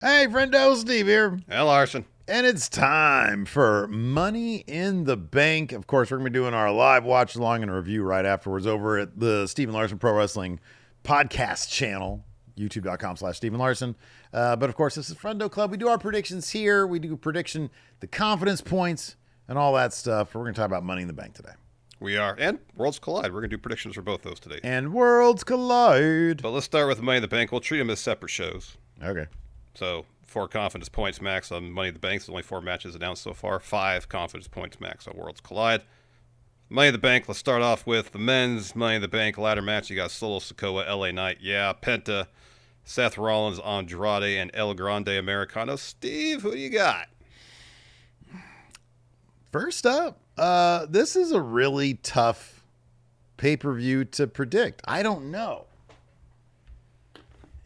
Hey, friendo, Steve here. Hey, Larson. And it's time for Money in the Bank. Of course, we're going to be doing our live watch along and review right afterwards over at the Stephen Larson Pro Wrestling podcast channel, youtube.com/Stephen Larson. But of course, this is Friendo Club. We do our predictions here. We do the confidence points, and all that stuff. We're going to talk about Money in the Bank today. We are. And Worlds Collide. We're going to do predictions for both those today. And Worlds Collide. But let's start with Money in the Bank. We'll treat them as separate shows. Okay. So 4 confidence points max on Money in the Bank. There's only 4 matches announced so far. 5 confidence points max on Worlds Collide. Money in the Bank. Let's start off with the men's Money in the Bank ladder match. You got Solo Sikoa, LA Knight, Penta, Seth Rollins, Andrade, and El Grande Americano. Steve, who do you got? First up, this is a really tough pay-per-view to predict. I don't know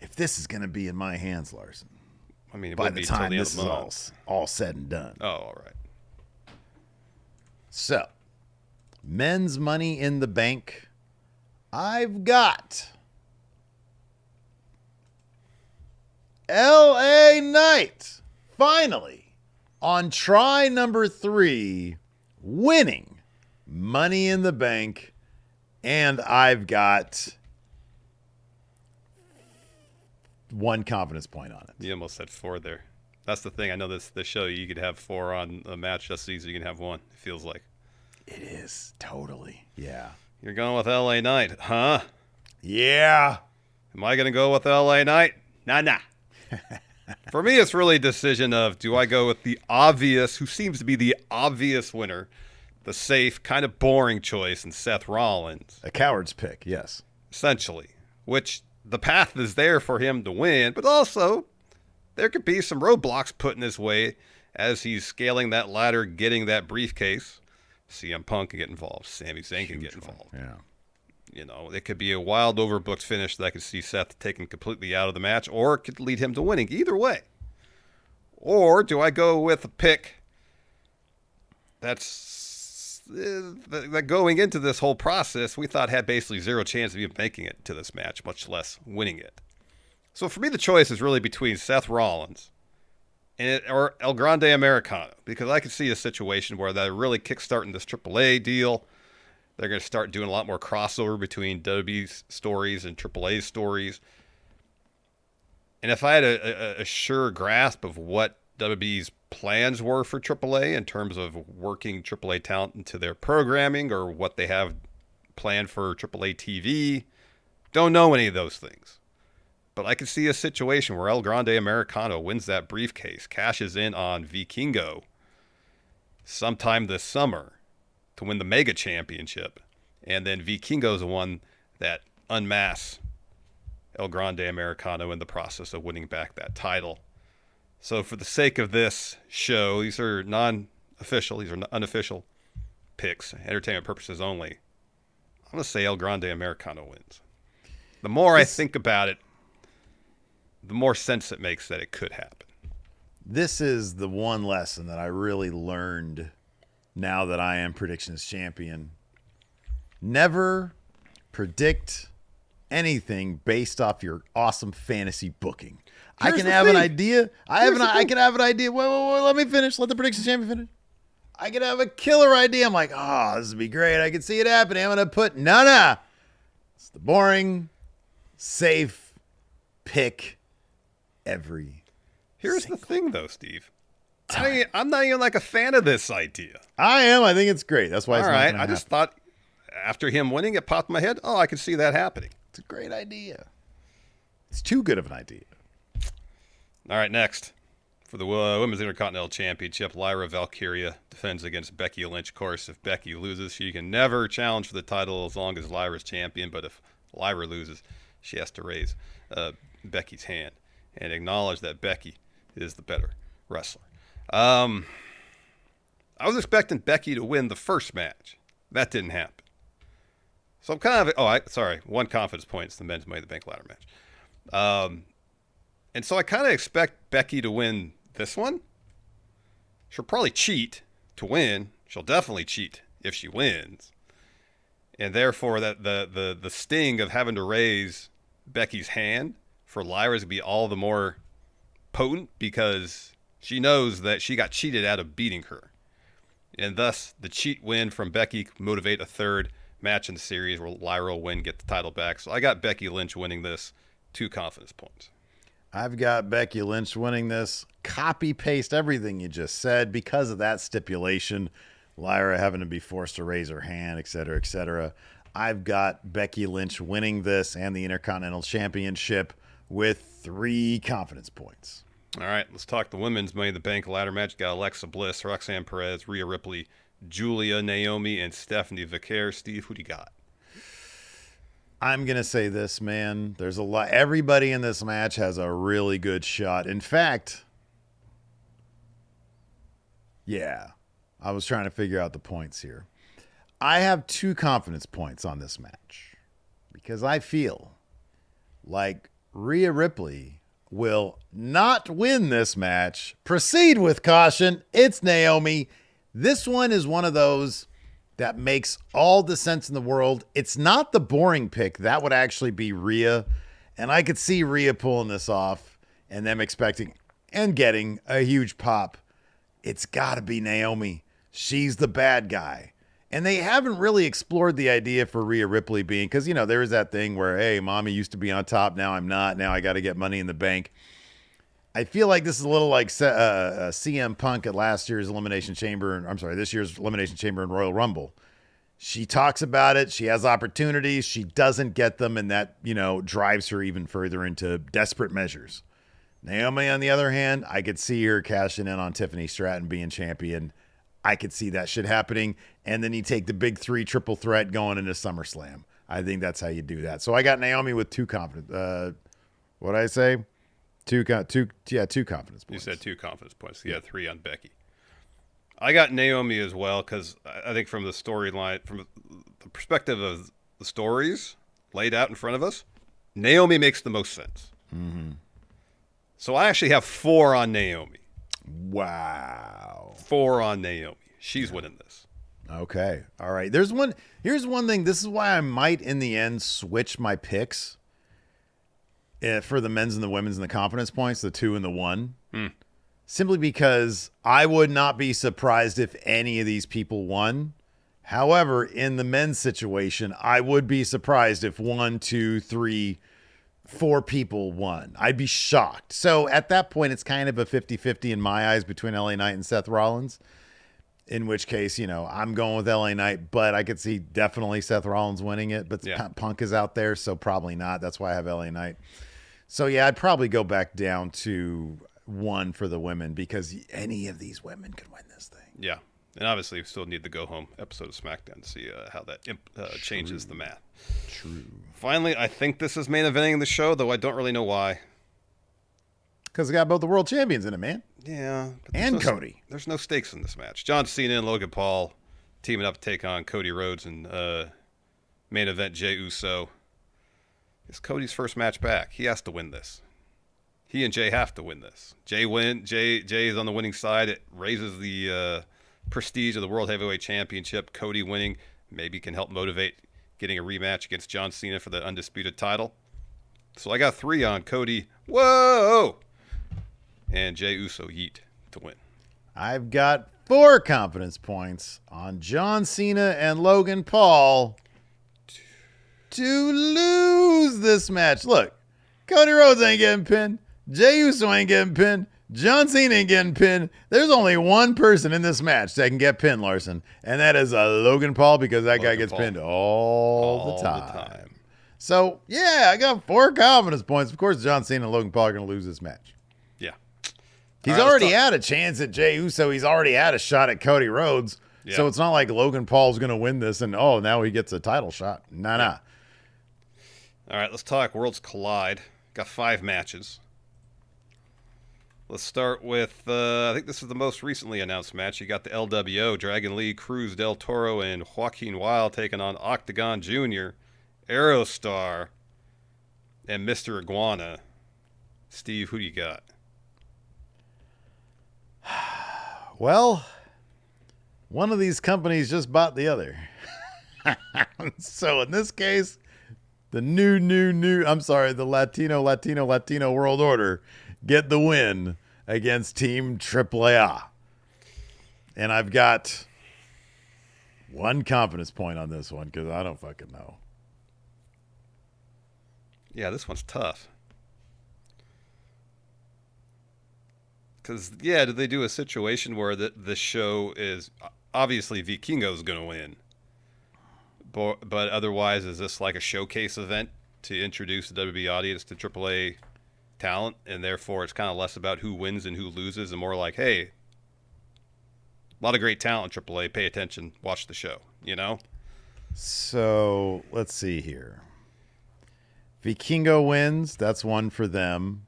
if this is going to be in my hands, Larson. I mean, by the time this is all said and done. Oh, all right. So, men's Money in the Bank. I've got LA Knight finally on try number 3 winning Money in the Bank, and I've got 1 confidence point on it. You almost said 4 there. That's the thing. I know this show, you could have 4 on a match just as easy. You can have 1, it feels like. It is, totally. Yeah. You're going with LA Knight, huh? Yeah. Am I going to go with LA Knight? Nah. For me, it's really a decision of, do I go with the obvious, who seems to be the obvious winner, the safe, kind of boring choice in Seth Rollins. A coward's pick, yes. Essentially, which the path is there for him to win, but also there could be some roadblocks put in his way as he's scaling that ladder, getting that briefcase. CM Punk can get involved. Sami Zayn can get involved. Yeah. You know, it could be a wild overbooked finish that I could see Seth taken completely out of the match, or it could lead him to winning. Either way. Or do I go with a pick that's that going into this whole process, we thought had basically 0 chance of even making it to this match, much less winning it. So for me, the choice is really between Seth Rollins or El Grande Americano, because I could see a situation where they're really kickstarting this AAA deal. They're going to start doing a lot more crossover between WWE's stories and AAA's stories. And if I had a sure grasp of what WWE's plans were for AAA in terms of working AAA talent into their programming or what they have planned for AAA TV, don't know any of those things. But I could see a situation where El Grande Americano wins that briefcase, cashes in on Vikingo sometime this summer to win the Mega Championship, and then Vikingo's the one that unmasks El Grande Americano in the process of winning back that title. So for the sake of this show, these are non-official, these are unofficial picks, entertainment purposes only. I'm going to say El Grande Americano wins. The more I think about it, the more sense it makes that it could happen. This is the one lesson that I really learned now that I am predictions champion. Never predict anything based off your awesome fantasy booking. I can have an idea. I can have an idea. Wait, let me finish. Let the predictions champion finish. I can have a killer idea. I'm like, oh, this would be great. I can see it happening. I'm going to put, no. It's the boring, safe pick every. Here's the thing, though, Steve. I'm not even like a fan of this idea. I am. I think it's great. That's why it's all not right. I just thought after him winning, it popped in my head. Oh, I can see that happening. It's a great idea. It's too good of an idea. All right, next. For the Women's Intercontinental Championship, Lyra Valkyria defends against Becky Lynch. Of course, if Becky loses, she can never challenge for the title as long as Lyra's champion. But if Lyra loses, she has to raise Becky's hand and acknowledge that Becky is the better wrestler. I was expecting Becky to win the first match. That didn't happen. So I'm kind of, 1 confidence point. It's the men's Money in the Bank ladder match. And so I kind of expect Becky to win this one. She'll probably cheat to win. She'll definitely cheat if she wins. And therefore, that the sting of having to raise Becky's hand for Lyra's to be all the more potent because she knows that she got cheated out of beating her. And thus, the cheat win from Becky motivate a third match in the series where Lyra will win, get the title back. So I got Becky Lynch winning this, 2 confidence points. I've got Becky Lynch winning this. Copy-paste everything you just said because of that stipulation. Lyra having to be forced to raise her hand, et cetera, et cetera. I've got Becky Lynch winning this and the Intercontinental Championship with 3 confidence points. All right, let's talk the women's Money in the Bank ladder match. Got Alexa Bliss, Roxanne Perez, Rhea Ripley, Julia, Naomi, and Stephanie Vaquer. Steve, who do you got? I'm going to say this, man. There's a lot. Everybody in this match has a really good shot. In fact, yeah, I was trying to figure out the points here. I have 2 confidence points on this match because I feel like Rhea Ripley will not win this match. Proceed with caution. It's Naomi. This one is one of those that makes all the sense in the world. It's not the boring pick. That would actually be Rhea. And I could see Rhea pulling this off and them expecting and getting a huge pop. It's got to be Naomi. She's the bad guy. And they haven't really explored the idea for Rhea Ripley being, because, you know, there is that thing where, hey, mommy used to be on top. Now I'm not. Now I got to get Money in the Bank. I feel like this is a little like CM Punk at last year's Elimination Chamber. I'm sorry, this year's Elimination Chamber and Royal Rumble. She talks about it. She has opportunities. She doesn't get them. And that, you know, drives her even further into desperate measures. Naomi, on the other hand, I could see her cashing in on Tiffany Stratton being champion. I could see that shit happening. And then you take the big 3 triple threat going into SummerSlam. I think that's how you do that. So I got Naomi with 2 confidence. What'd I say? 2 confidence points. You said 2 confidence points. You had 3 on Becky. I got Naomi as well because I think from the storyline, from the perspective of the stories laid out in front of us, Naomi makes the most sense. Mm-hmm. So I actually have 4 on Naomi. Wow. 4 on Naomi. She's winning this. Okay. All right. Here's one thing. This is why I might, in the end, switch my picks for the men's and the women's and the confidence points, the 2 and the 1. Simply because I would not be surprised if any of these people won. However, in the men's situation, I would be surprised if 1, 2, 3, 4 people won. I'd be shocked. So at that point, it's kind of a 50-50 in my eyes between LA Knight and Seth Rollins. In which case, you know, I'm going with LA Knight, but I could see definitely Seth Rollins winning it. But yeah. Punk is out there, so probably not. That's why I have LA Knight. So yeah, I'd probably go back down to 1 for the women because any of these women could win this thing. Yeah. And obviously, we still need the go-home episode of SmackDown to see how that changes the math. True. Finally, I think this is main eventing the show, though I don't really know why. Because it got both the world champions in it, man. Yeah. And Cody. There's no stakes in this match. John Cena and Logan Paul teaming up to take on Cody Rhodes and main event Jey Uso. It's Cody's first match back. He has to win this. He and Jey have to win this. Jey is on the winning side. It raises the prestige of the World Heavyweight Championship. Cody winning maybe can help motivate getting a rematch against John Cena for the undisputed title. So I got 3 on Cody. Whoa! And Jey Uso yeet to win. I've got 4 confidence points on John Cena and Logan Paul to lose this match. Look, Cody Rhodes ain't getting pinned. Jey Uso ain't getting pinned. John Cena ain't getting pinned. There's only one person in this match that can get pinned, Larson, and that is Logan Paul because that guy gets pinned all the time. So, yeah, I got 4 confidence points. Of course, John Cena and Logan Paul are going to lose this match. Yeah. He's already had a chance at Jey Uso. He's already had a shot at Cody Rhodes. Yeah. So it's not like Logan Paul's going to win this and, now he gets a title shot. Nah. All right, let's talk Worlds Collide. Got 5 matches. Let's start with, I think this is the most recently announced match. You got the LWO, Dragon Lee, Cruz del Toro, and Joaquin Wilde taking on Octagon Jr., Aerostar, and Mr. Iguana. Steve, who do you got? Well, one of these companies just bought the other. So in this case, the the Latino World Order get the win against Team Tripa. And I've got one confidence point on this one because I don't fucking know. Yeah, this one's tough. Because, yeah, did they do a situation where the show is obviously Vikingo's going to win? But otherwise, is this like a showcase event to introduce the WWE audience to AAA talent? And therefore, it's kind of less about who wins and who loses and more like, hey, a lot of great talent in AAA. Pay attention. Watch the show, you know? So let's see here. Vikingo wins. That's one for them.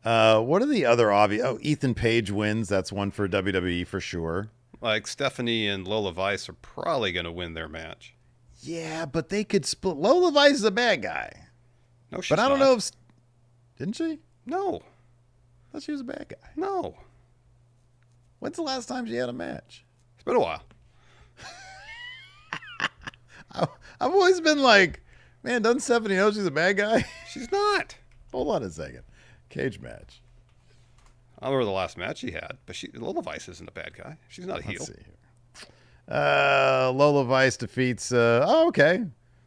What are the other obvious? Oh, Ethan Page wins. That's one for WWE for sure. Like Stephanie and Lola Vice are probably going to win their match. Yeah, but they could split. Lola Vice is a bad guy. No, she's but I don't not. know if... Didn't she? No. I thought she was a bad guy. No. When's the last time she had a match? It's been a while. I've always been like, man, doesn't Stephanie know she's a bad guy? She's not. Hold on a second. Cage match. I don't remember the last match she had, but Lola Vice isn't a bad guy. She's not a heel. Let's see here. Lola Vice defeats... okay.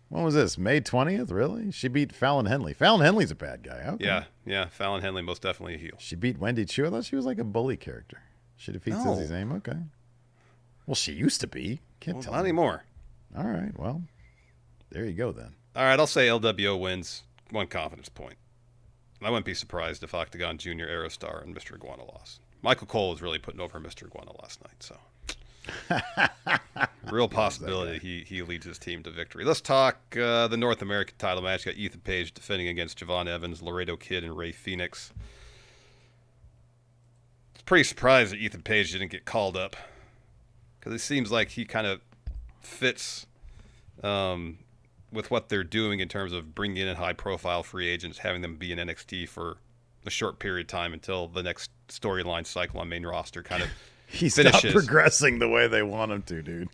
When was this? May 20th? Really? She beat Fallon Henley. Fallon Henley's a bad guy. Okay. Yeah. Fallon Henley, most definitely a heel. She beat Wendy Chu. I thought she was like a bully character. She defeats Izzy Zane. Okay. Well, she used to be. Can't tell Not me. anymore. All right. Well, there you go then. All right, I'll say LWO wins. One confidence point. I wouldn't be surprised if Octagon Jr., Aerostar, and Mr. Iguana lost. Michael Cole was really putting over Mr. Iguana last night, so real possibility he leads his team to victory. Let's talk the North American title match. Got Ethan Page defending against Javon Evans, Laredo Kid, and Ray Phoenix. I was pretty surprised that Ethan Page didn't get called up because it seems like he kind of fits with what they're doing in terms of bringing in high-profile free agents, having them be in NXT for a short period of time until the next storyline cycle on main roster kind of He's finishes. not progressing the way they want him to, dude.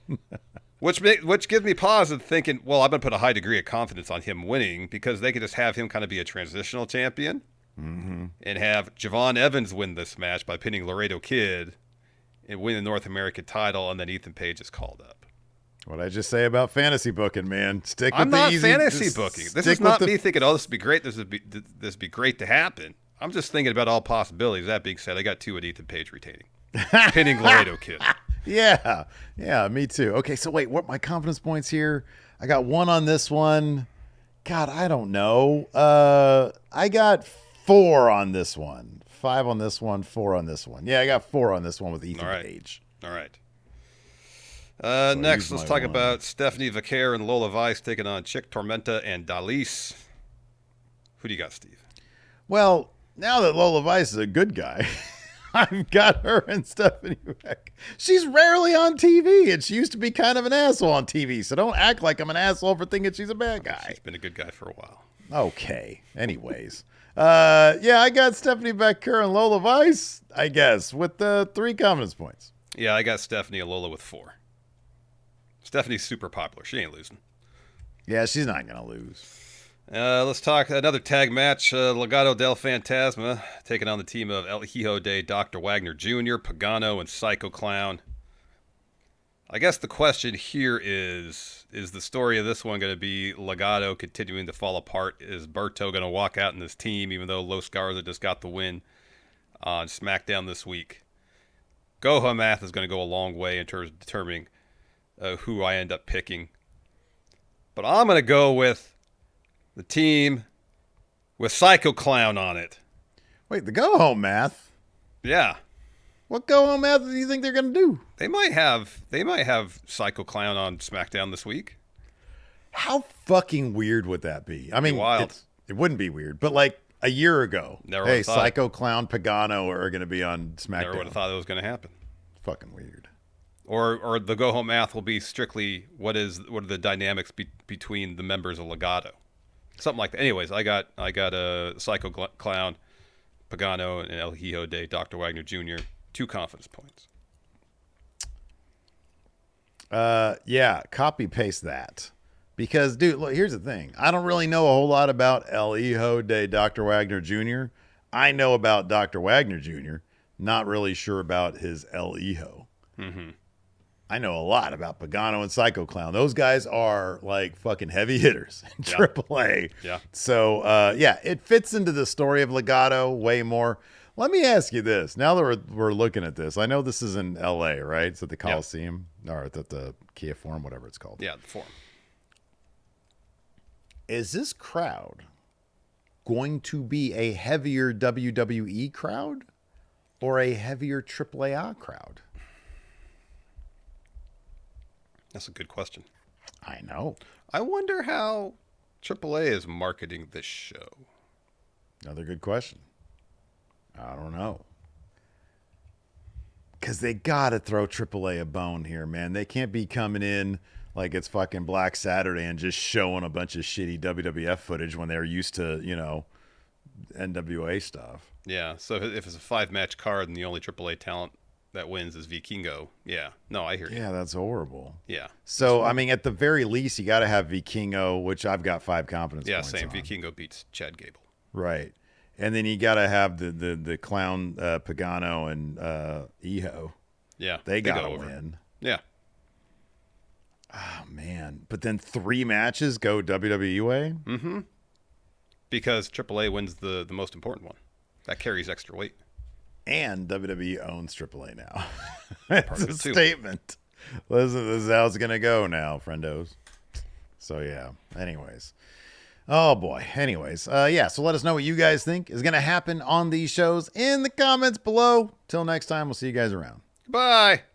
Which gives me pause of thinking, well, I'm going to put a high degree of confidence on him winning because they could just have him kind of be a transitional champion and have Javon Evans win this match by pinning Laredo Kid and win the North American title, and then Ethan Page is called up. What I just say about fantasy booking, man. Stick with I'm the not easy. fantasy booking. This is not me thinking, oh, this would be great. This would be great to happen. I'm just thinking about all possibilities. That being said, I got two at Ethan Page retaining. Pinning Laredo Kid. Yeah, me too. Okay, so wait, what my confidence points here? I got one on this one. God, I don't know. I got 4 on this one. 5 on this one, 4 on this one. Yeah, I got 4 on this one with Ethan Page. All right. Next, let's talk about Stephanie Vaquer and Lola Vice taking on Chick Tormenta and Dalise. Who do you got, Steve? Well, now that Lola Vice is a good guy, I've got her and Stephanie Vaquer. She's rarely on TV, and she used to be kind of an asshole on TV, so don't act like I'm an asshole for thinking she's a bad guy. She's been a good guy for a while. Okay. Anyways. I got Stephanie Vaquer and Lola Vice, I guess, with 3 confidence points. Yeah, I got Stephanie and Lola with 4. Stephanie's super popular. She ain't losing. Yeah, she's not going to lose. Let's talk another tag match. Legato Del Fantasma taking on the team of El Hijo de Dr. Wagner Jr., Pagano, and Psycho Clown. I guess the question here is the story of this one going to be Legato continuing to fall apart? Is Berto going to walk out in this team even though Los Garza just got the win on SmackDown this week? Goha math is going to go a long way in terms of determining who I end up picking. But I'm going to go with the team with Psycho Clown on it. Wait, the go-home math? Yeah. What go-home math do you think they're going to do? They might have Psycho Clown on SmackDown this week. How fucking weird would that be? I mean, wild. It wouldn't be weird, but like a year ago, Never Psycho Clown, Pagano are going to be on SmackDown. Never would have thought it was going to happen. Fucking weird. Or the go home math will be strictly what are the dynamics between the members of Legato, something like that. Anyways, I got a Psycho Clown, Pagano, and El Hijo de Dr. Wagner Jr. 2 confidence points. Yeah, copy paste that. Because, dude, look, here's the thing. I don't really know a whole lot about El Hijo de Dr. Wagner Jr. I know about Dr. Wagner Jr., not really sure about his El Hijo. Mm-hmm. I know a lot about Pagano and Psycho Clown. Those guys are like fucking heavy hitters in Yeah. AAA. Yeah. So, it fits into the story of Legato way more. Let me ask you this. Now that we're looking at this, I know this is in L.A., right? It's at the Coliseum or at the Kia Forum, whatever it's called. Yeah, the Forum. Is this crowd going to be a heavier WWE crowd or a heavier AAA crowd? That's a good question. I know. I wonder how AAA is marketing this show. Another good question. I don't know. Because they got to throw AAA a bone here, man. They can't be coming in like it's fucking Black Saturday and just showing a bunch of shitty WWF footage when they're used to, NWA stuff. Yeah, so if it's a 5-match card and the only AAA talent that wins is Vikingo, yeah. No, I hear you. Yeah, that's horrible. Yeah. So, I mean, at the very least, you got to have Vikingo, which I've got 5 confidence points same. on. Vikingo beats Chad Gable. Right. And then you got to have the clown Pagano and Iho. Yeah. They got to go over. win. Yeah. Oh, man. But then 3 matches go WWE way? Mm-hmm. Because AAA wins the most important one. That carries extra weight. And WWE owns AAA now. That's a too. statement. This is how it's going to go now, friendos. So, yeah. Anyways. Oh, boy. Anyways. So let us know what you guys think is going to happen on these shows in the comments below. Till next time, we'll see you guys around. Bye.